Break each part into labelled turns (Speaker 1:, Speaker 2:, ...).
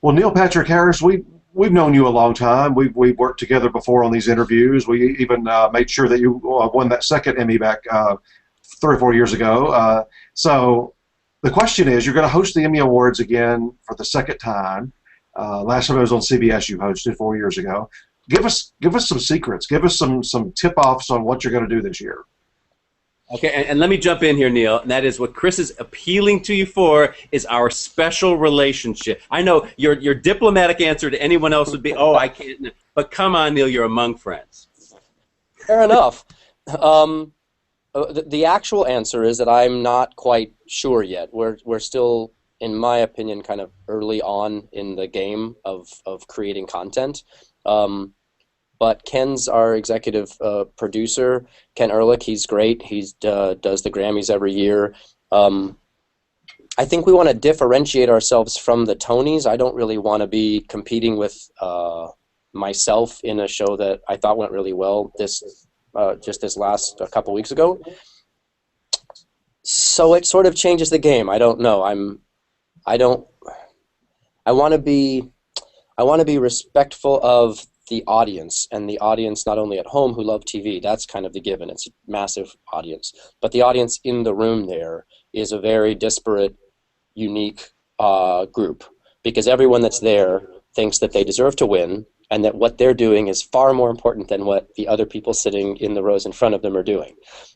Speaker 1: Well, Neil Patrick Harris, we've known you a long time. We've worked together before on these interviews. We even made sure that you won that second Emmy back 3 or 4 years ago. So the question is, you're going to host the Emmy Awards again for the second time. Last time it was on CBS. You hosted 4 years ago. Give us some secrets. Give us some tip-offs on what you're going to do this year.
Speaker 2: Okay, and let me jump in here, Neil. And that is what Chris is appealing to you for is our special relationship. I know your diplomatic answer to anyone else would be, "Oh, I can't." But come on, Neil, you're among friends.
Speaker 3: Fair enough. The actual answer is that I'm not quite sure yet. We're still, in my opinion, kind of early on in the game of creating content. But Ken's our executive producer, Ken Ehrlich. He's great. He does the Grammys every year. I think we want to differentiate ourselves from the Tonys. I don't really want to be competing with myself in a show that I thought went really well just this last couple weeks ago. So it sort of changes the game. I don't know. I want to be respectful of the audience, and the audience not only at home who love TV, that's kind of the given, it's a massive audience, but the audience in the room there is a very disparate, unique group, because everyone that's there thinks that they deserve to win, and that what they're doing is far more important than what the other people sitting in the rows in front of them are doing.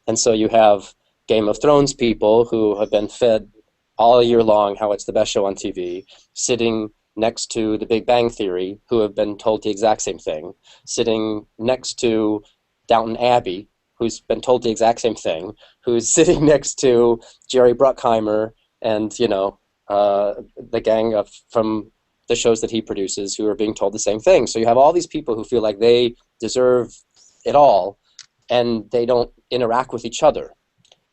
Speaker 3: And so you have Game of Thrones people who have been fed all year long how it's the best show on TV, sitting next to The Big Bang Theory, who have been told the exact same thing, sitting next to Downton Abbey, who's been told the exact same thing, who's sitting next to Jerry Bruckheimer and, the gang from the shows that he produces who are being told the same thing. So you have all these people who feel like they deserve it all, and they don't interact with each other.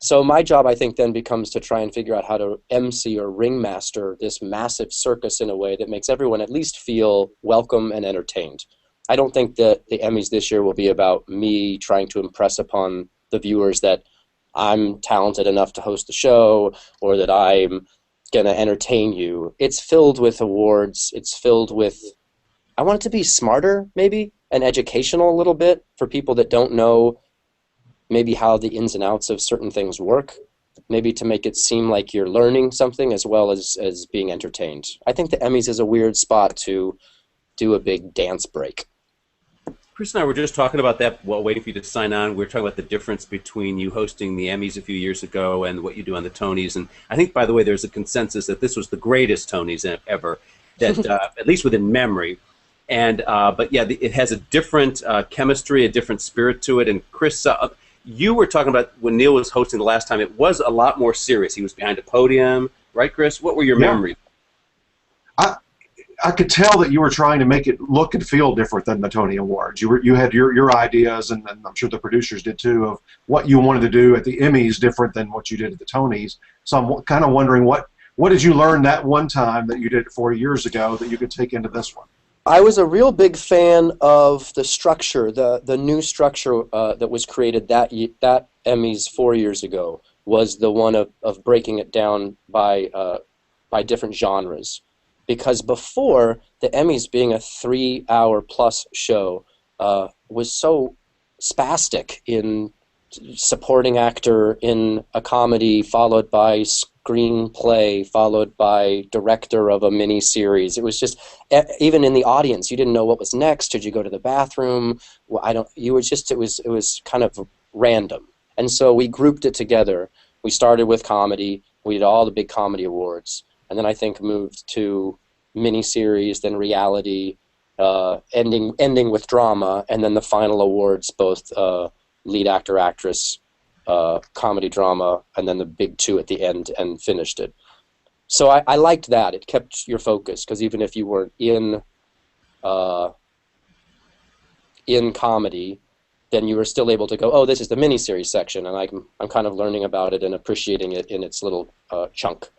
Speaker 3: So my job, I think, then becomes to try and figure out how to MC or ringmaster this massive circus in a way that makes everyone at least feel welcome and entertained. I don't think that the Emmys this year will be about me trying to impress upon the viewers that I'm talented enough to host the show or that I'm going to entertain you. It's filled with awards. It's filled with, I want it to be smarter, maybe, and educational a little bit for people that don't know maybe how the ins and outs of certain things work, maybe to make it seem like you're learning something as well as being entertained. I think the Emmys is a weird spot to do a big dance break.
Speaker 2: Chris and I were just talking about that while waiting for you to sign on. We were talking about the difference between you hosting the Emmys a few years ago and what you do on the Tonys. And I think, by the way, there's a consensus that this was the greatest Tonys ever, that at least within memory. And but yeah, it has a different chemistry, a different spirit to it. And Chris, you were talking about when Neil was hosting the last time, it was a lot more serious. He was behind a podium, right, Chris? What were your memories?
Speaker 1: I could tell that you were trying to make it look and feel different than the Tony Awards. You had your ideas, and I'm sure the producers did too, of what you wanted to do at the Emmys different than what you did at the Tonys. So I'm kind of wondering what did you learn that one time that you did 4 years ago that you could take into this one?
Speaker 3: I was a real big fan of the structure, the new structure that was created that Emmys 4 years ago was the one of breaking it down by different genres. Because before, the Emmys being a 3-hour-plus show was so spastic in supporting actor in a comedy, followed by screenplay, followed by director of a mini-series. It was just, even in the audience, you didn't know what was next. Did you go to the bathroom? Well, it was kind of random. And so we grouped it together. We started with comedy. We did all the big comedy awards. And then I think moved to miniseries, then reality, ending with drama, and then the final awards, both lead actor, actress, comedy, drama, and then the big two at the end, and finished it. So I liked that. It kept your focus, because even if you weren't in comedy, then you were still able to go, oh, this is the miniseries section, and I'm kind of learning about it and appreciating it in its little chunk.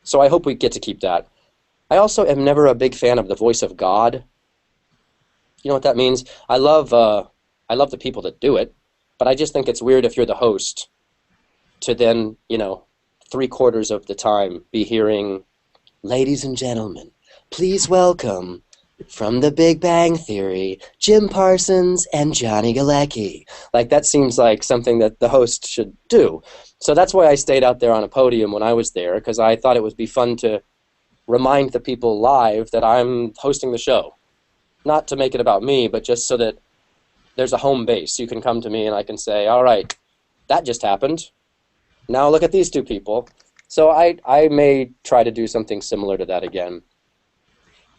Speaker 3: So I hope we get to keep that. I also am never a big fan of the voice of God. You know what that means? I love the people that do it, but I just think it's weird if you're the host to then, 3/4 of the time be hearing, ladies and gentlemen, Please welcome, from The Big Bang Theory, Jim Parsons and Johnny Galecki. Like, that seems like something that the host should do. So that's why I stayed out there on a podium when I was there, because I thought it would be fun to remind the people live that I'm hosting the show. Not to make it about me, but just so that there's a home base. You can come to me and I can say, all right, that just happened. Now look at these two people. So I may try to do something similar to that again.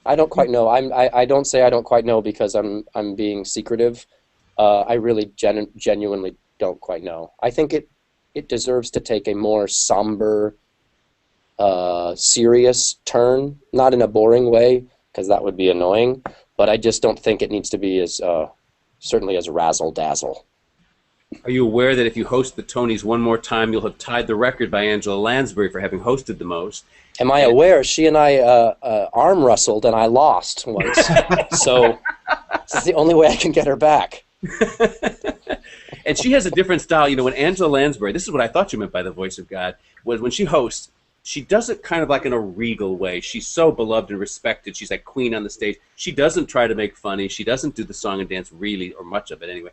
Speaker 3: I don't quite know. I don't say I don't quite know because I'm being secretive. I really genuinely don't quite know. I think it deserves to take a more somber, serious turn, not in a boring way, because that would be annoying, but I just don't think it needs to be as certainly as razzle-dazzle.
Speaker 2: Are you aware that if you host the Tonys one more time, you'll have tied the record by Angela Lansbury for having hosted the most?
Speaker 3: Am I aware? She and I arm wrestled and I lost once, so this is the only way I can get her back.
Speaker 2: And she has a different style. You know, when Angela Lansbury, this is what I thought you meant by the voice of God, was when she hosts, she does it kind of like in a regal way. She's so beloved and respected. She's like queen on the stage. She doesn't try to make funny. She doesn't do the song and dance really, or much of it anyway.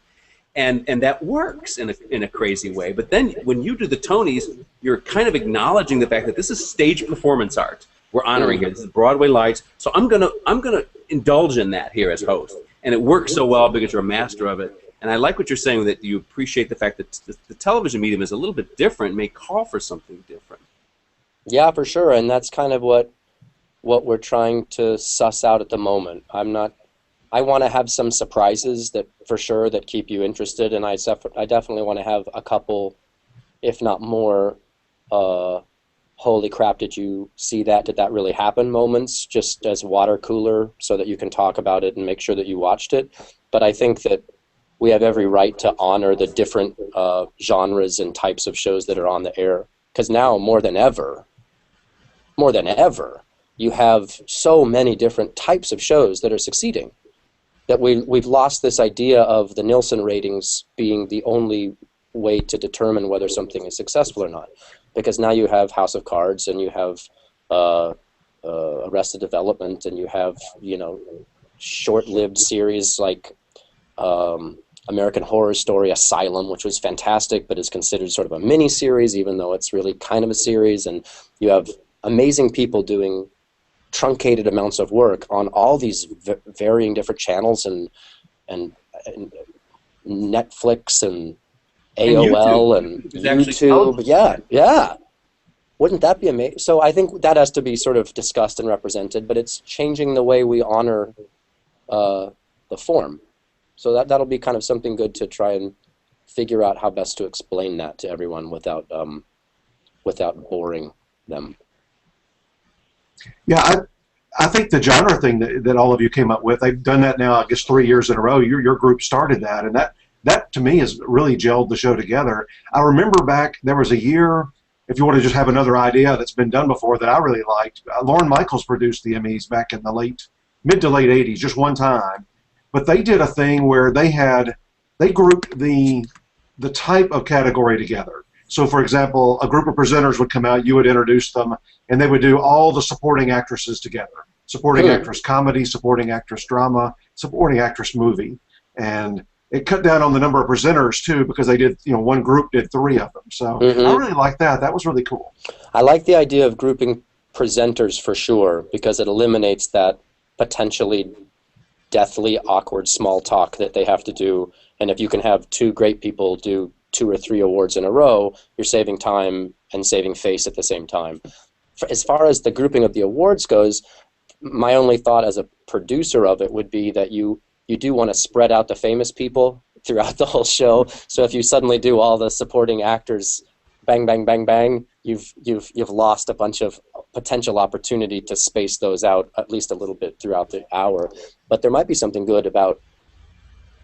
Speaker 2: And that works in a crazy way. But then when you do the Tonys, you're kind of acknowledging the fact that this is stage performance art. We're honoring here. This is Broadway lights. So I'm gonna indulge in that here as host. And it works so well because you're a master of it. And I like what you're saying, that you appreciate the fact that the television medium is a little bit different, may call for something different.
Speaker 3: Yeah, for sure, and that's kind of what we're trying to suss out at the moment. I want to have some surprises that for sure that keep you interested, and I definitely want to have a couple, if not more, holy crap, did you see that? Did that really happen moments, just as water cooler, so that you can talk about it and make sure that you watched it. But I think that we have every right to honor the different genres and types of shows that are on the air, because now more than ever, you have so many different types of shows that are succeeding, that we've lost this idea of the Nielsen ratings being the only way to determine whether something is successful or not. Because now you have House of Cards, and you have Arrested Development, and you have, you know, short-lived series like American Horror Story Asylum, which was fantastic, but is considered sort of a mini-series, even though it's really kind of a series. And you have amazing people doing truncated amounts of work on all these varying different channels, and Netflix and AOL and YouTube. Yeah. Wouldn't that be amazing? So I think that has to be sort of discussed and represented, but it's changing the way we honor the form. So that'll be kind of something good to try and figure out how best to explain that to everyone without boring them.
Speaker 1: Yeah, I think the genre thing that all of you came up with, they've done that now, I guess, 3 years in a row. Your group started that, and that to me has really gelled the show together. I remember back, there was a year, if you want to just have another idea that's been done before that I really liked, Lorne Michaels produced the Emmys back in the mid to late 80s, just one time. But they did a thing where they grouped the type of category together. So, for example, a group of presenters would come out, you would introduce them, and they would do all the supporting actresses together. Supporting actress comedy, supporting actress drama, supporting actress movie. And it cut down on the number of presenters, too, because they did, you know, one group did 3 of them. So I really liked that. That was really cool.
Speaker 3: I like the idea of grouping presenters for sure, because it eliminates that potentially deathly awkward small talk that they have to do. And if you can have 2 great people do 2 or 3 awards in a row, you're saving time and saving face at the same time. As far as the grouping of the awards goes, my only thought as a producer of it would be that you do want to spread out the famous people throughout the whole show. So if you suddenly do all the supporting actors, bang, bang, bang, bang, you've lost a bunch of potential opportunity to space those out at least a little bit throughout the hour. But there might be something good about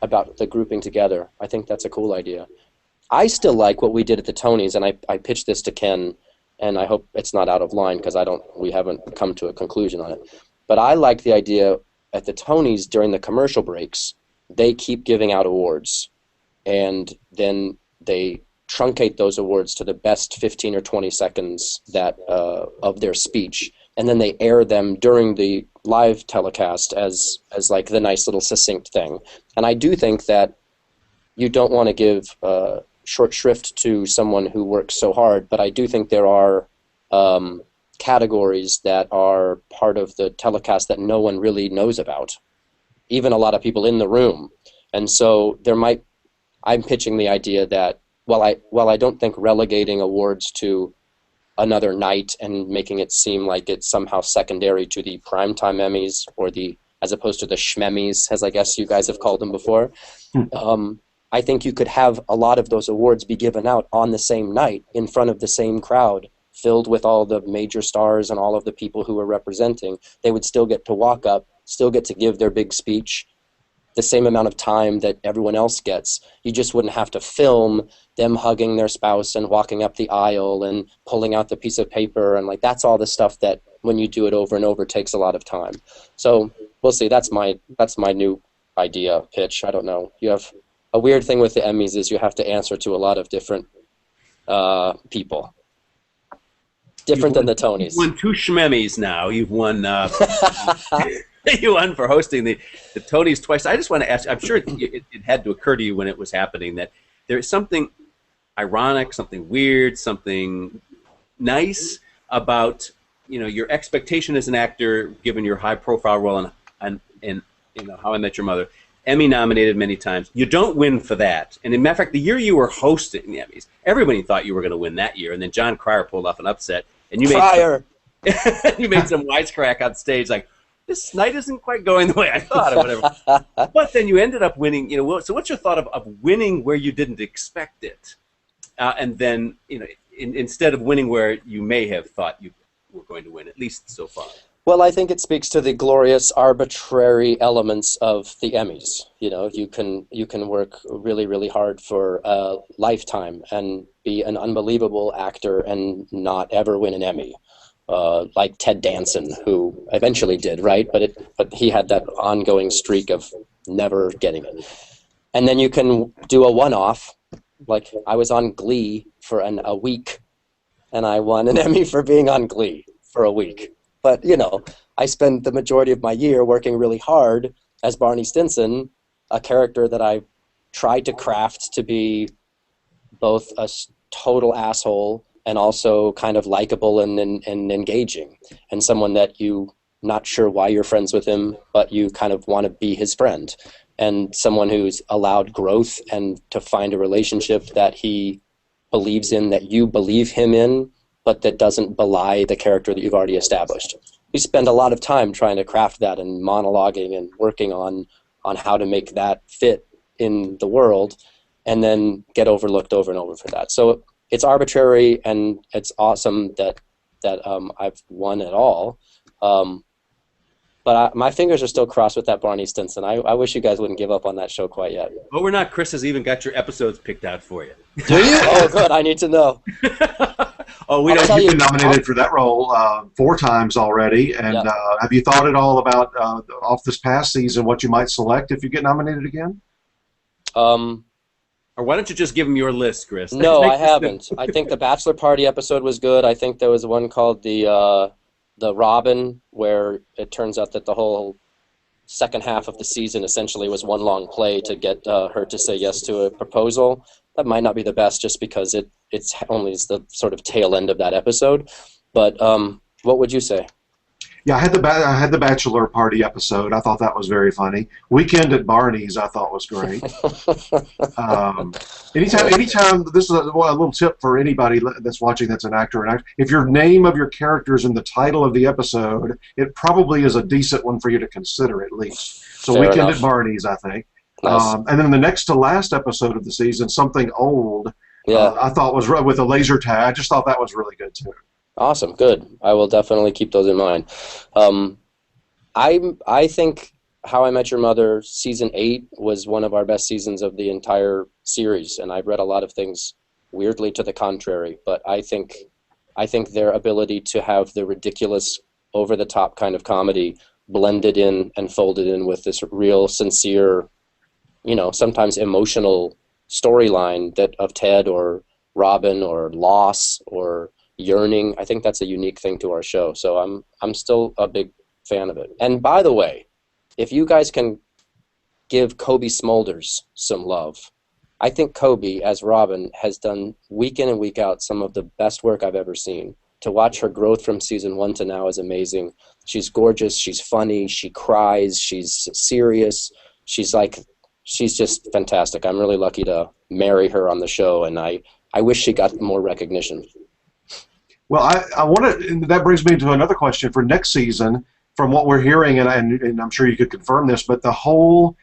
Speaker 3: the grouping together. I think that's a cool idea. I still like what we did at the Tonys, and I pitched this to Ken, and I hope it's not out of line because we haven't come to a conclusion on it. But I like the idea at the Tonys during the commercial breaks, they keep giving out awards, and then they truncate those awards to the best 15 or 20 seconds of their speech, and then they air them during the live telecast as like the nice little succinct thing. And I do think that you don't want to give short shrift to someone who works so hard, but I do think there are categories that are part of the telecast that no one really knows about, even a lot of people in the room. And so I'm pitching the idea that while I don't think relegating awards to another night and making it seem like it's somehow secondary to the primetime Emmys or as opposed to the Schmemmys, as I guess you guys have called them before, I think you could have a lot of those awards be given out on the same night in front of the same crowd, filled with all the major stars and all of the people who are representing. They would still get to walk up, still get to give their big speech, the same amount of time that everyone else gets. You just wouldn't have to film them hugging their spouse and walking up the aisle and pulling out the piece of paper, and like that's all the stuff that when you do it over and over takes a lot of time. So we'll see. That's my new idea pitch. I don't know. You have a weird thing with the Emmys is you have to answer to a lot of different people. Different than the Tonys.
Speaker 2: You've won 2 Schmemmys now. You've won. You won for hosting the Tonys twice. I just want to ask. I'm sure it had to occur to you when it was happening that there is something ironic, something weird, something nice about your expectation as an actor, given your high-profile role in How I Met Your Mother. Emmy nominated many times. You don't win for that. And in matter of fact, the year you were hosting the Emmys, everybody thought you were going to win that year. And then John Cryer pulled off an upset. And you made some wisecrack on stage like, this night isn't quite going the way I thought or whatever. But then you ended up winning. So what's your thought of winning where you didn't expect it? And then, instead of winning where you may have thought you were going to win, at least so far.
Speaker 3: Well, I think it speaks to the glorious arbitrary elements of the Emmys. You can work really, really hard for a lifetime and be an unbelievable actor and not ever win an Emmy, like Ted Danson, who eventually did, right? But he had that ongoing streak of never getting it. And then you can do a one-off, like I was on Glee for a week, and I won an Emmy for being on Glee for a week. But, I spend the majority of my year working really hard as Barney Stinson, a character that I tried to craft to be both a total asshole and also kind of likable and engaging, and someone that you not sure why you're friends with him, but you kind of want to be his friend, and someone who's allowed growth and to find a relationship that he believes in, that you believe him in, but that doesn't belie the character that you've already established. You spend a lot of time trying to craft that and monologuing and working on how to make that fit in the world, and then get overlooked over and over for that. So it's arbitrary, and it's awesome that I've won it all. But my fingers are still crossed with that Barney Stinson. I wish you guys wouldn't give up on that show quite yet.
Speaker 2: Oh, we're not. Chris has even got your episodes picked out for you.
Speaker 3: Do you? Oh, good. I need to know.
Speaker 2: Oh, we don't.
Speaker 1: You've been nominated for that role 4 times already, and have you thought at all about off this past season what you might select if you get nominated again?
Speaker 2: Or why don't you just give them your list, Chris?
Speaker 3: No, I haven't. I think the Bachelor Party episode was good. I think there was one called the Robin, where it turns out that the whole second half of the season essentially was one long play to get her to say yes to a proposal. That might not be the best, just because it's only the sort of tail end of that episode. But what would you say?
Speaker 1: Yeah, I had the Bachelor Party episode. I thought that was very funny. Weekend at Barney's I thought was great. Anytime, this is a little tip for anybody that's watching that's an actor and actor. If your name of your character is in the title of the episode, it probably is a decent one for you to consider at least. So
Speaker 3: Fair
Speaker 1: Weekend
Speaker 3: enough.
Speaker 1: at Barney's, I think.
Speaker 3: Nice.
Speaker 1: And then the next to last episode of the season, Something Old,
Speaker 3: Yeah.
Speaker 1: I thought was with a laser tag. I just thought that was really good too.
Speaker 3: Awesome, good. I will definitely keep those in mind. I think How I Met Your Mother season 8 was one of our best seasons of the entire series, and I've read a lot of things weirdly to the contrary. But I think their ability to have the ridiculous, over-the-top kind of comedy blended in and folded in with this real, sincere, sometimes emotional storyline that of Ted or Robin or loss or yearning. I think that's a unique thing to our show. So I'm still a big fan of it. And by the way, if you guys can give Kobe Smulders some love. I think Kobe, as Robin, has done week in and week out some of the best work I've ever seen. To watch her growth from season 1 to now is amazing. She's gorgeous, she's funny, she cries, she's serious. She's just fantastic. I'm really lucky to marry her on the show, and I wish she got more recognition.
Speaker 1: Well, I want to. That brings me to another question for next season. From what we're hearing, and I'm sure you could confirm this, but the whole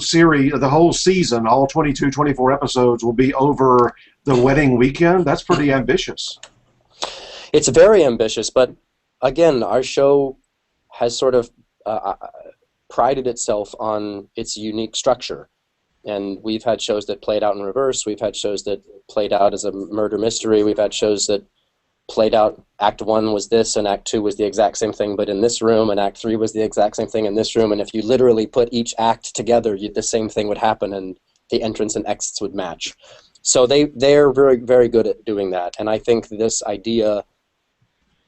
Speaker 1: series, the whole season, all 22, 24 episodes will be over the wedding weekend. That's pretty ambitious.
Speaker 3: It's very ambitious, but again, our show has sort of prided itself on its unique structure. And we've had shows that played out in reverse. We've had shows that played out as a murder mystery. We've had shows that played out, Act 1 was this, and Act 2 was the exact same thing, but in this room, and Act 3 was the exact same thing in this room, and if you literally put each act together, the same thing would happen, and the entrance and exits would match. So they're very, very good at doing that, and I think this idea,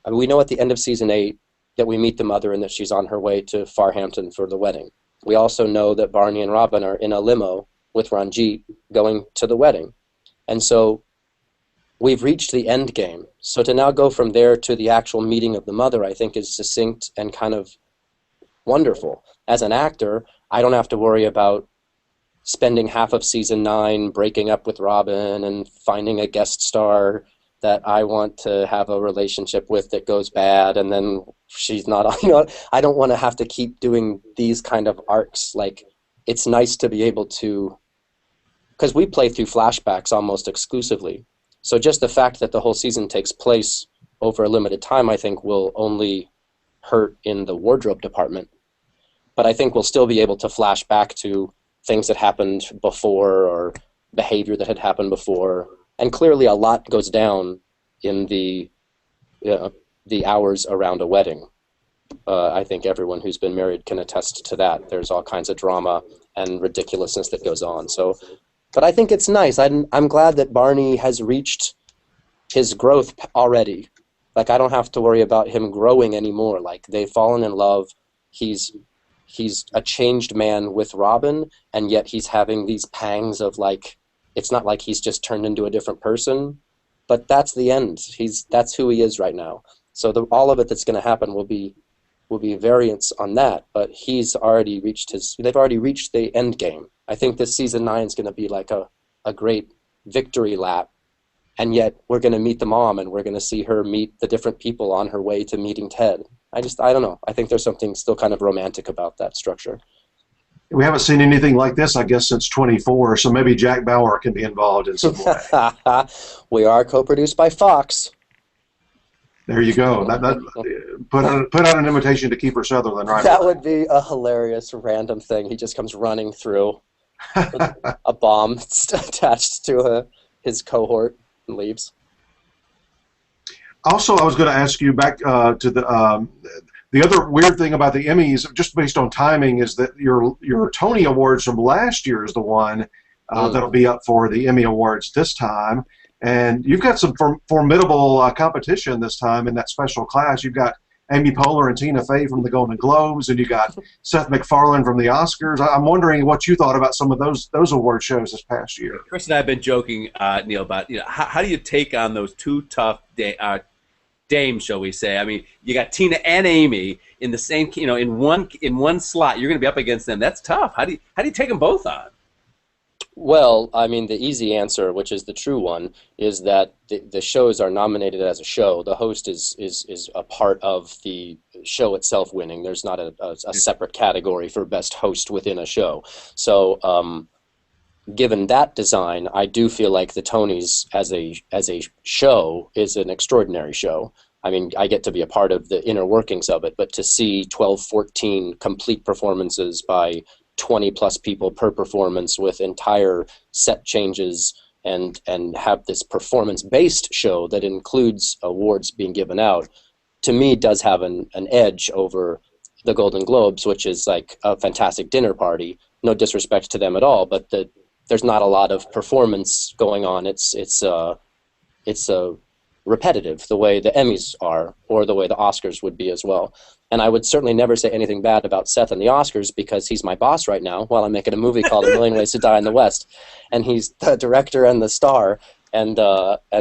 Speaker 3: I mean, we know at the end of Season 8 that we meet the mother and that she's on her way to Farhampton for the wedding. We also know that Barney and Robin are in a limo with Ranjit going to the wedding, and so we've reached the end game. So to now go from there to the actual meeting of the mother, I think is succinct and kind of wonderful. As an actor, I don't have to worry about spending half of season 9 breaking up with Robin and finding a guest star that I want to have a relationship with that goes bad and then she's not, I don't want to have to keep doing these kind of arcs. Like, it's nice to be able to, because we play through flashbacks almost exclusively. So just the fact that the whole season takes place over a limited time, I think, will only hurt in the wardrobe department. But I think we'll still be able to flash back to things that happened before or behavior that had happened before. And clearly a lot goes down in the hours around a wedding. I think everyone who's been married can attest to that. There's all kinds of drama and ridiculousness that goes on. So. But I think it's nice. I'm glad that Barney has reached his growth already. Like, I don't have to worry about him growing anymore. Like, they've fallen in love. He's a changed man with Robin, and yet he's having these pangs of, like, it's not like he's just turned into a different person, but that's the end. That's who he is right now. So all of it that's going to happen will be variants on that, but they've already reached the end game. I think this season 9 is going to be like a great victory lap, and yet we're going to meet the mom and we're going to see her meet the different people on her way to meeting Ted. I don't know. I think there's something still kind of romantic about that structure.
Speaker 1: We haven't seen anything like this, I guess, since 24, so maybe Jack Bauer can be involved in some way.
Speaker 3: We are co-produced by Fox.
Speaker 1: There you go. Put out an invitation to Kiefer Sutherland, right?
Speaker 3: That would be a hilarious random thing. He just comes running through with a bomb attached to his cohort and leaves.
Speaker 1: Also, I was going to ask you back to the other weird thing about the Emmys, just based on timing, is that your Tony Awards from last year is the one that'll be up for the Emmy Awards this time. And you've got some formidable competition this time in that special class. You've got Amy Poehler and Tina Fey from the Golden Globes, and you got Seth MacFarlane from the Oscars. I'm wondering what you thought about some of those award shows this past year.
Speaker 2: Chris and I have been joking, Neil, about how do you take on those two tough dames, shall we say? I mean, you got Tina and Amy in the same, in one slot. You're going to be up against them. That's tough. How do you take them both on?
Speaker 3: Well, I mean, the easy answer, which is the true one, is that the shows are nominated as a show. The host is a part of the show itself winning. There's not a separate category for best host within a show. So given that design, I do feel like the Tonys as a show is an extraordinary show. I mean, I get to be a part of the inner workings of it, but to see 12, 14 complete performances by 20-plus people per performance with entire set changes and have this performance-based show that includes awards being given out, to me does have an edge over the Golden Globes, which is like a fantastic dinner party. No disrespect to them at all, but there's not a lot of performance going on. It's a repetitive, the way the Emmys are, or the way the Oscars would be as well. And I would certainly never say anything bad about Seth and the Oscars because he's my boss right now while I'm making a movie called A Million Ways to Die in the West. And he's the director and the star, and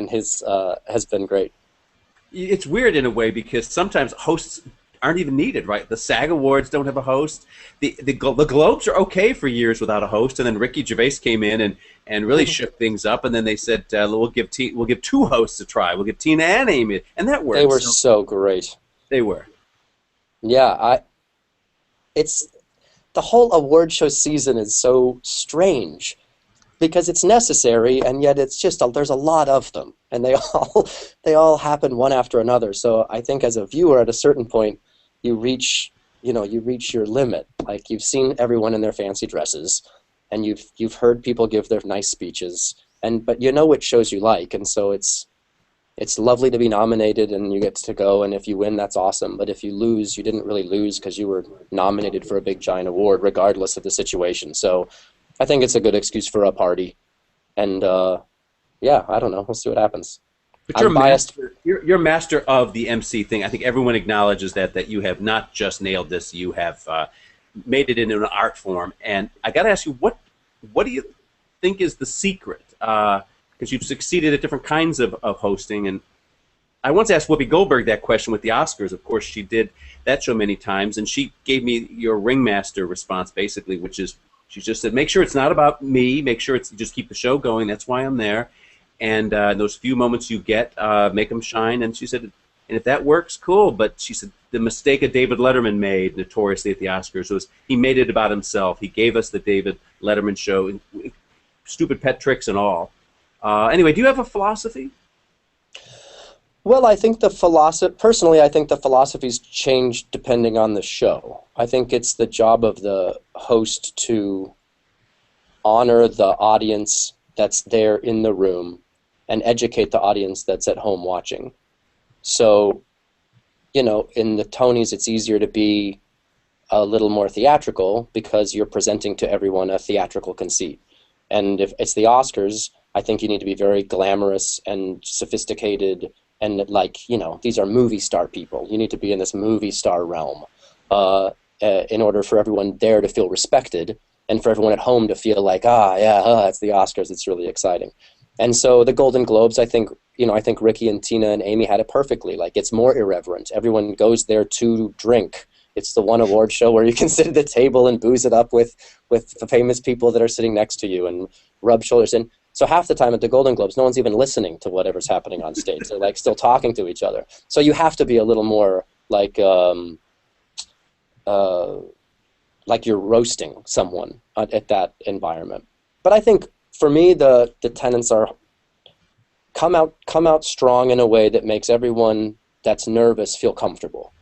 Speaker 3: his has been great.
Speaker 2: It's weird in a way because sometimes hosts aren't even needed, right? The SAG Awards don't have a host. The Globes are okay for years without a host, and then Ricky Gervais came in and really shook things up, and then they said we'll give two hosts a try. We'll give Tina and Amy, and that worked.
Speaker 3: They were so great.
Speaker 2: They were.
Speaker 3: Yeah, it's the whole award show season is so strange because it's necessary, and yet it's just there's a lot of them, and they all happen one after another. So I think as a viewer, at a certain point, you reach your limit. Like you've seen everyone in their fancy dresses, and you've heard people give their nice speeches, but you know which shows you like, and so it's lovely to be nominated and you get to go, and if you win, that's awesome. But if you lose, you didn't really lose because you were nominated for a big giant award, regardless of the situation. So I think it's a good excuse for a party, and yeah, I don't know. We'll see what happens.
Speaker 2: But you're master of the MC thing. I think everyone acknowledges that you have not just nailed this; you have made it into an art form. And I got to ask you, what do you think is the secret? Because you've succeeded at different kinds of hosting. And I once asked Whoopi Goldberg that question with the Oscars. Of course, she did that show many times, and she gave me your ringmaster response, basically, which is she just said, make sure it's not about me, make sure it's just keep the show going, that's why I'm there. And those few moments you get, make them shine. And she said, and if that works, cool. But she said the mistake that David Letterman made notoriously at the Oscars was he made it about himself. He gave us the David Letterman show, stupid pet tricks and all. Anyway, do you have a philosophy?
Speaker 3: Well, I think personally, I think the philosophies change depending on the show. I think it's the job of the host to honor the audience that's there in the room and educate the audience that's at home watching. So, in the Tonys, it's easier to be a little more theatrical because you're presenting to everyone a theatrical conceit. And if it's the Oscars, I think you need to be very glamorous and sophisticated and these are movie star people. You need to be in this movie star realm in order for everyone there to feel respected and for everyone at home to feel like, it's the Oscars, it's really exciting. And so the Golden Globes, I think Ricky and Tina and Amy had it perfectly. Like, it's more irreverent. Everyone goes there to drink. It's the one award show where you can sit at the table and booze it up with the famous people that are sitting next to you and rub shoulders. And so half the time at the Golden Globes, no one's even listening to whatever's happening on stage. They're still talking to each other. So you have to be a little more like you're roasting someone at that environment. But I think for me, the tenets are come out strong in a way that makes everyone that's nervous feel comfortable.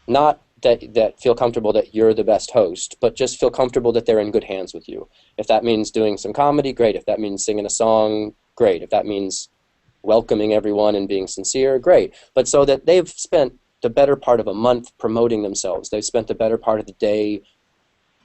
Speaker 3: Not that feel comfortable that you're the best host, but just feel comfortable that they're in good hands with you. If that means doing some comedy, great. If that means singing a song, great. If that means welcoming everyone and being sincere, great. But so that they've spent the better part of a month promoting themselves. They've spent the better part of the day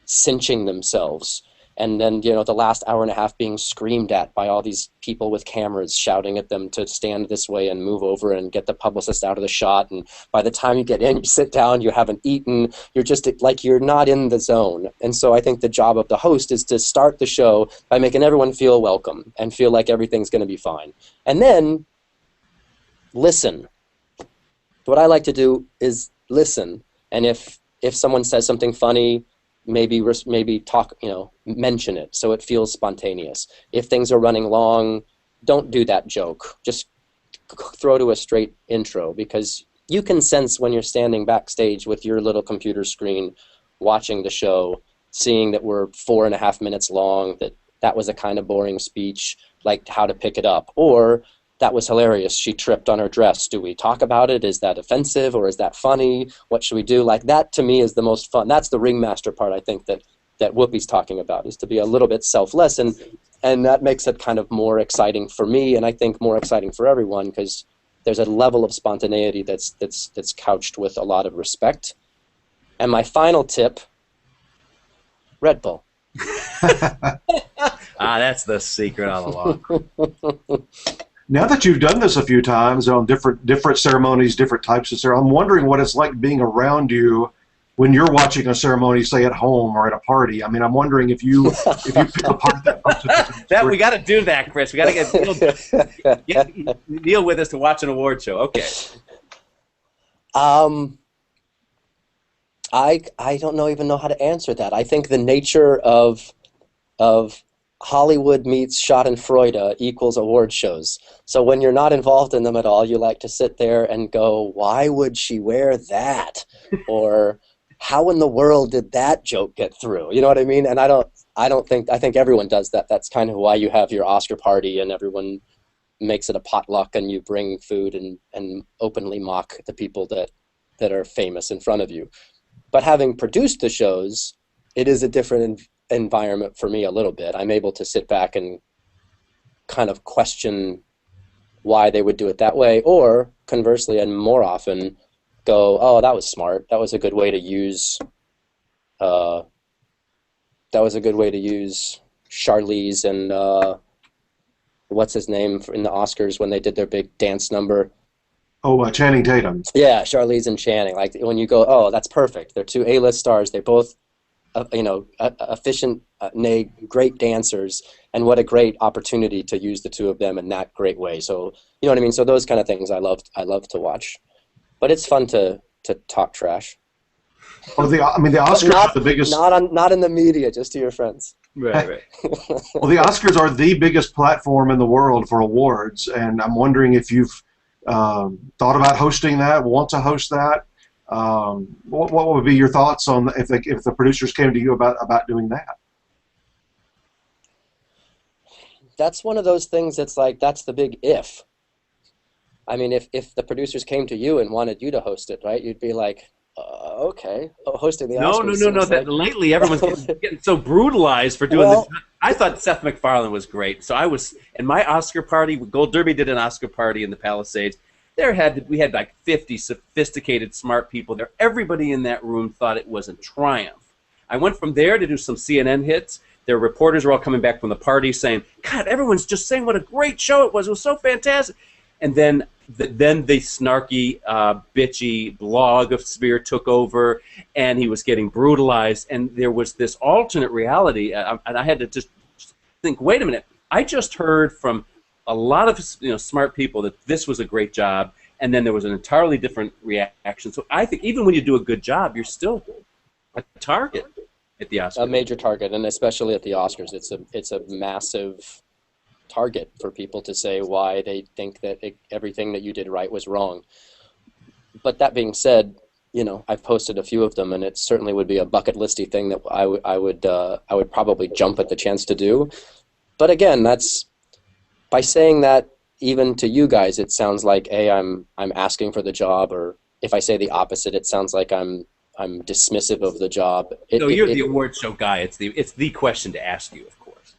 Speaker 3: cinching themselves. And then, the last hour and a half being screamed at by all these people with cameras shouting at them to stand this way and move over and get the publicist out of the shot. And by the time you get in, you sit down, you haven't eaten, you're just you're not in the zone. And so I think the job of the host is to start the show by making everyone feel welcome and feel like everything's going to be fine. And then listen. What I like to do is listen. And if someone says something funny, maybe talk, mention it so it feels spontaneous. If things are running long, don't do that joke. Just throw to a straight intro, because you can sense when you're standing backstage with your little computer screen watching the show, seeing that we're 4.5 minutes long, that was a kind of boring speech, like how to pick it up. Or that was hilarious, she tripped on her dress. Do we talk about it? Is that offensive or is that funny? What should we do? Like, that to me is the most fun. That's the ringmaster part, I think, that Whoopi's talking about, is to be a little bit selfless, and that makes it kind of more exciting for me, and I think more exciting for everyone, because there's a level of spontaneity that's couched with a lot of respect. And my final tip, Red Bull.
Speaker 2: That's the secret all along.
Speaker 1: Now that you've done this a few times on different ceremonies, different types of ceremonies, I'm wondering what it's like being around you when you're watching a ceremony, say at home or at a party. I mean, I'm wondering if you pick apart
Speaker 2: that we got to do that, Chris. We got to get Neil with us to watch an award show. Okay.
Speaker 3: I don't even know how to answer that. I think the nature of Hollywood meets Schadenfreude equals award shows. So when you're not involved in them at all, you like to sit there and go, why would she wear that? Or how in the world did that joke get through? You know what I mean? And I think everyone does that. That's kind of why you have your Oscar party and everyone makes it a potluck and you bring food and openly mock the people that are famous in front of you. But having produced the shows, it is a different environment for me a little bit. I'm able to sit back and kind of question why they would do it that way, or conversely, and more often, go, oh, that was smart. That was a good way to use. That was a good way to use Charlize and what's his name in the Oscars when they did their big dance number.
Speaker 1: Oh, Channing Tatum.
Speaker 3: Yeah, Charlize and Channing. Like when you go, oh, that's perfect. They're two A-list stars. They're both, efficient, great dancers, and what a great opportunity to use the two of them in that great way. So you know what I mean. So those kind of things I love to watch, but it's fun to talk trash.
Speaker 1: Well, the Oscars are the biggest.
Speaker 3: Not in the media, just to your friends.
Speaker 2: Right.
Speaker 1: Well, the Oscars are the biggest platform in the world for awards, and I'm wondering if you've thought about hosting that, want to host that. What would be your thoughts on if the producers came to you about doing that?
Speaker 3: That's one of those things that's like, that's the big if. I mean, if the producers came to you and wanted you to host it, right, you'd be like, okay, hosting the Oscars.
Speaker 2: No. That lately everyone's getting so brutalized for doing this. I thought Seth MacFarlane was great. So I was, in my Oscar party, Gold Derby did an Oscar party in the Palisades. We had like 50 sophisticated, smart people there. Everybody in that room thought it was a triumph. I went from there to do some CNN hits. Their reporters were all coming back from the party saying, God, everyone's just saying what a great show it was. It was so fantastic. And then the snarky, bitchy blog of Spear took over, and he was getting brutalized. And there was this alternate reality, and I had to just think, wait a minute. I just heard from a lot of smart people that this was a great job, and then there was an entirely different reaction. So I think even when you do a good job, you're still a target at the Oscars.
Speaker 3: A major target, and especially at the Oscars, it's a massive target for people to say why they think that everything that you did right was wrong. But that being said, I've posted a few of them, and it certainly would be a bucket listy thing that I would probably jump at the chance to do. But again, that's by saying that, even to you guys, it sounds like I'm asking for the job, or if I say the opposite, it sounds like I'm dismissive of the job.
Speaker 2: You're the award show guy. It's the question to ask you, of course.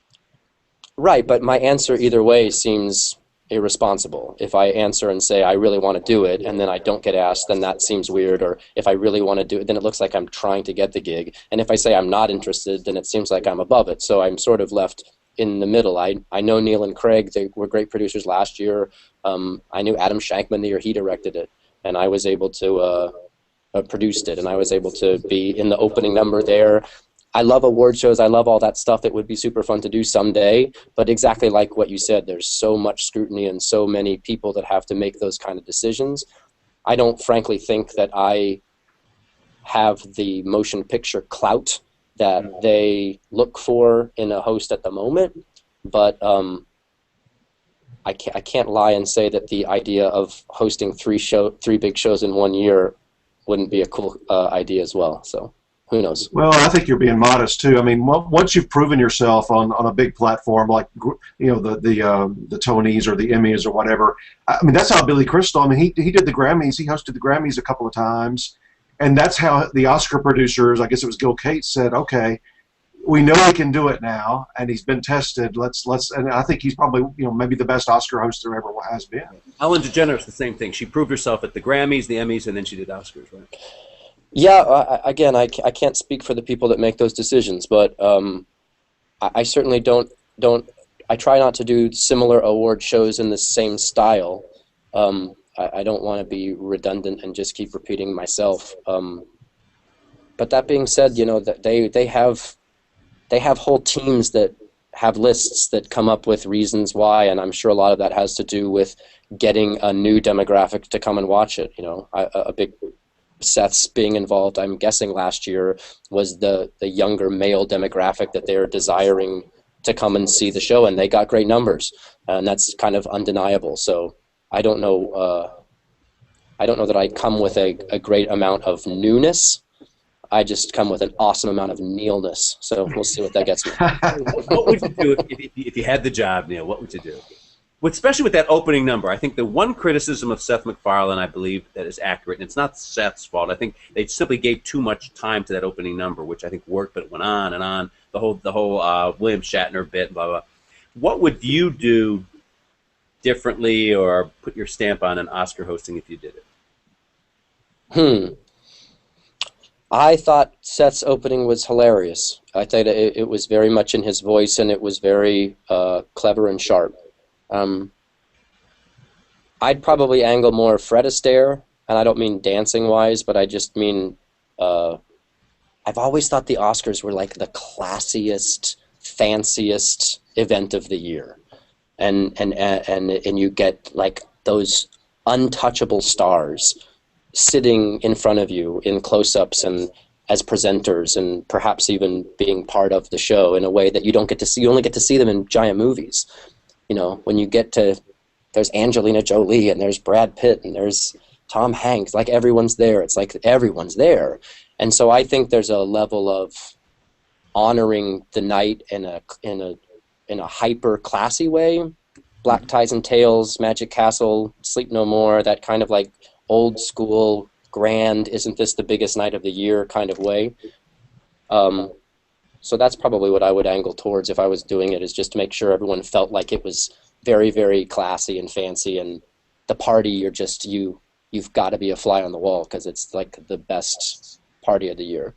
Speaker 3: Right, but my answer either way seems irresponsible. If I answer and say I really want to do it, and then I don't get asked, then that seems weird. Or if I really want to do it, then it looks like I'm trying to get the gig. And if I say I'm not interested, then it seems like I'm above it. So I'm sort of left in the middle. I know Neil and Craig, they were great producers last year. I knew Adam Shankman the year he directed it, and I was able to produced it, and I was able to be in the opening number there. I love award shows. I love all that stuff. It would be super fun to do someday, but exactly like what you said, there's so much scrutiny and so many people that have to make those kind of decisions. I don't frankly think that I have the motion picture clout that they look for in a host at the moment, but I can't lie and say that the idea of hosting three big shows in 1 year wouldn't be a cool idea as well. So who knows?
Speaker 1: Well, I think you're being modest too. I mean, once you've proven yourself on a big platform like the Tonys or the Emmys or whatever, I mean that's how Billy Crystal. I mean he did the Grammys. He hosted the Grammys a couple of times. And that's how the Oscar producers, I guess it was Gil Cates, said, okay, we know he can do it now, and he's been tested. Let's and I think he's probably maybe the best Oscar host there ever has been.
Speaker 2: Ellen DeGeneres, the same thing. She proved herself at the Grammys, the Emmys, and then she did Oscars, right?
Speaker 3: Yeah. Again, I can't speak for the people that make those decisions, but I certainly don't. I try not to do similar award shows in the same style. I don't want to be redundant and just keep repeating myself. But that being said, you know, that they have whole teams that have lists that come up with reasons why, and I'm sure a lot of that has to do with getting a new demographic to come and watch it. You know, a big Seth's being involved, I'm guessing last year, was the younger male demographic that they're desiring to come and see the show, and they got great numbers, and that's kind of undeniable. So I don't know that I come with a great amount of newness. I just come with an awesome amount of Neilness. So we'll see what that gets me.
Speaker 2: What would you do if you had the job, Neil? What would you do? Especially with that opening number. I think the one criticism of Seth MacFarlane, I believe, that is accurate, and it's not Seth's fault. I think they simply gave too much time to that opening number, which I think worked, but it went on and on. The whole William Shatner bit, blah, blah. What would you do differently or put your stamp on an Oscar hosting if you did it?
Speaker 3: I thought Seth's opening was hilarious. I thought it was very much in his voice, and it was very clever and sharp. I'd probably angle more Fred Astaire, and I don't mean dancing-wise, but I just mean I've always thought the Oscars were like the classiest, fanciest event of the year, and you get like those untouchable stars sitting in front of you in close-ups and as presenters, and perhaps even being part of the show in a way that you don't get to see. You only get to see them in giant movies. You know, when you get to, there's Angelina Jolie and there's Brad Pitt and there's Tom Hanks. Like everyone's there. It's like everyone's there, and so I think there's a level of honoring the night in a hyper classy way. Black Ties and Tails, Magic Castle, Sleep No More. That kind of like old school, grand, isn't this the biggest night of the year kind of way. So that's probably what I would angle towards if I was doing it, is just to make sure everyone felt like it was very, very classy and fancy, and the party, you've got to be a fly on the wall because it's like the best party of the year.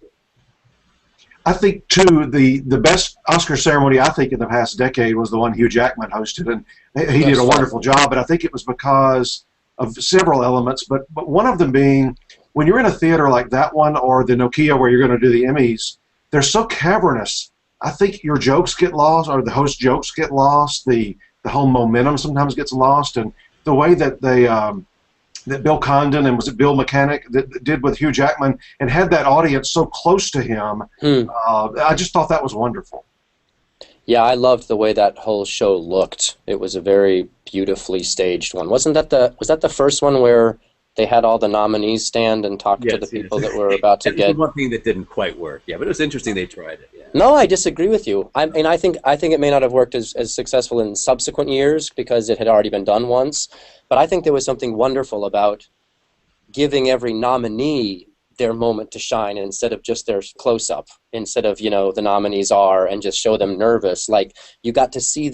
Speaker 1: I think, too, the best Oscar ceremony, I think, in the past decade was the one Hugh Jackman hosted, and he did a wonderful job, but I think it was because of several elements, but one of them being, when you're in a theater like that one or the Nokia where you're going to do the Emmys, they're so cavernous. I think your jokes get lost, or the host jokes get lost. The whole momentum sometimes gets lost, and the way that they that Bill Condon and was it Bill Mechanic that did with Hugh Jackman and had that audience so close to him, I just thought that was wonderful.
Speaker 3: Yeah, I loved the way that whole show looked. It was a very beautifully staged one. Was that the first one where they had all the nominees stand and talk to the people that were about to get?
Speaker 2: One thing that didn't quite work. Yeah, but it was interesting they tried it. Yeah.
Speaker 3: No, I disagree with you. I think it may not have worked as successful in subsequent years because it had already been done once. But I think there was something wonderful about giving every nominee their moment to shine, and instead of just their close-up, instead of, you know, the nominees are, and just show them nervous, like you got to see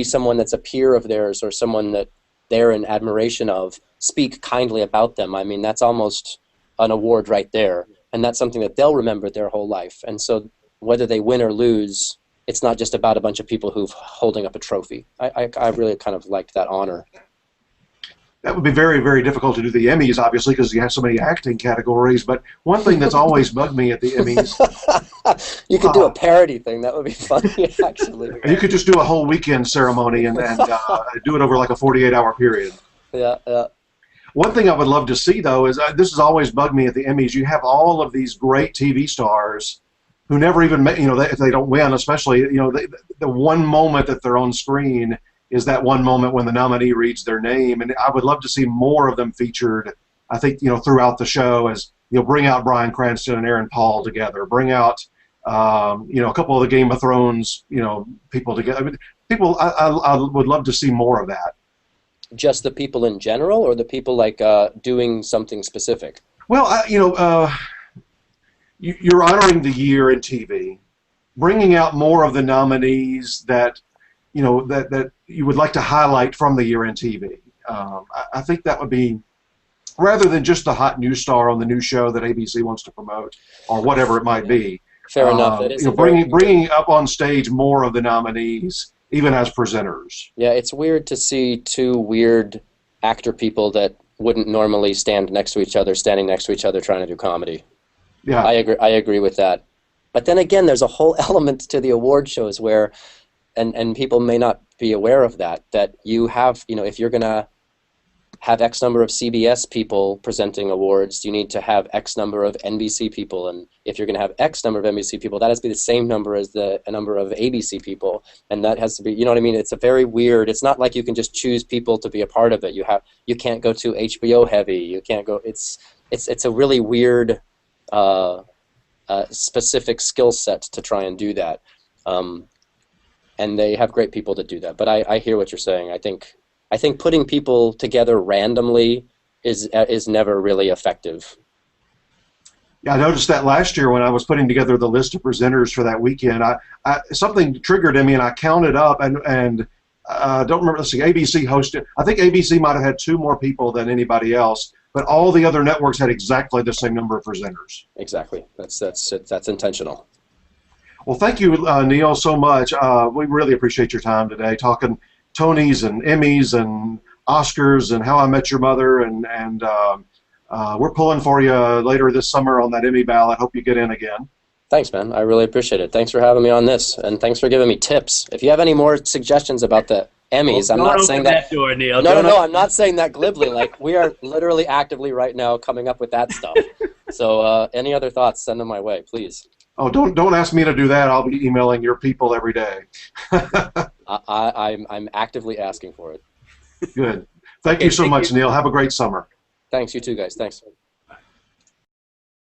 Speaker 3: someone that's a peer of theirs or someone that they're in admiration of speak kindly about them. I mean, that's almost an award right there, and that's something that they'll remember their whole life. And so whether they win or lose, it's not just about a bunch of people who've holding up a trophy. I really kind of liked that honor.
Speaker 1: That would be very, very difficult to do the Emmys, obviously, because you have so many acting categories. But one thing that's always bugged me at the Emmys...
Speaker 3: You could do a parody thing. That would be funny, actually.
Speaker 1: You could just do a whole weekend ceremony and do it over like a 48-hour period.
Speaker 3: Yeah, yeah.
Speaker 1: One thing I would love to see, though, is this has always bugged me at the Emmys. You have all of these great TV stars who never even, if they don't win, especially, the one moment that they're on screen is that one moment when the nominee reads their name, and I would love to see more of them featured. I think throughout the show, as bring out Bryan Cranston and Aaron Paul together, bring out a couple of the Game of Thrones people together. I mean, I would love to see more of that.
Speaker 3: Just the people in general, or the people like doing something specific?
Speaker 1: Well, you're honoring the year in TV, bringing out more of the nominees that that you would like to highlight from the year in TV. I think that would be, rather than just the hot news star on the new show that ABC wants to promote, or whatever it might be.
Speaker 3: Fair enough.
Speaker 1: Bringing up on stage more of the nominees even as presenters.
Speaker 3: Yeah, it's weird to see two weird actor people that wouldn't normally stand next to each other, standing next to each other trying to do comedy.
Speaker 1: Yeah,
Speaker 3: I agree with that. But then again, there's a whole element to the award shows where, and people may not be aware of that you have, if you're going to have X number of CBS people presenting awards, you need to have X number of NBC people. And if you're going to have X number of NBC people, that has to be the same number as a number of ABC people. And that has to be, you know what I mean? It's a very weird, it's not like you can just choose people to be a part of it. You can't go to HBO heavy. You can't go, it's a really weird specific skill set to try and do that. And they have great people that do that. But I hear what you're saying. I think putting people together randomly is never really effective.
Speaker 1: Yeah, I noticed that last year when I was putting together the list of presenters for that weekend. Something triggered in me, and I counted up, and don't remember. Let's see, ABC hosted. I think ABC might have had 2 more people than anybody else, but all the other networks had exactly the same number of presenters.
Speaker 3: Exactly. That's intentional.
Speaker 1: Well, thank you, Neil, so much. We really appreciate your time today, talking Tonys and Emmys and Oscars and How I Met Your Mother, and we're pulling for you later this summer on that Emmy ballot. Hope you get in again.
Speaker 3: Thanks, man. I really appreciate it. Thanks for having me on this, and thanks for giving me tips. If you have any more suggestions about the Emmys, I'm not saying that.
Speaker 2: Door, Neil.
Speaker 3: No, I'm not saying that glibly. Like, we are literally actively right now coming up with that stuff. So any other thoughts, send them my way, please.
Speaker 1: Oh, don't ask me to do that. I'll be emailing your people every day.
Speaker 3: I'm actively asking for it.
Speaker 1: Good. Thank you so much, Neil. Have a great summer.
Speaker 3: Thanks, you too, guys. Thanks.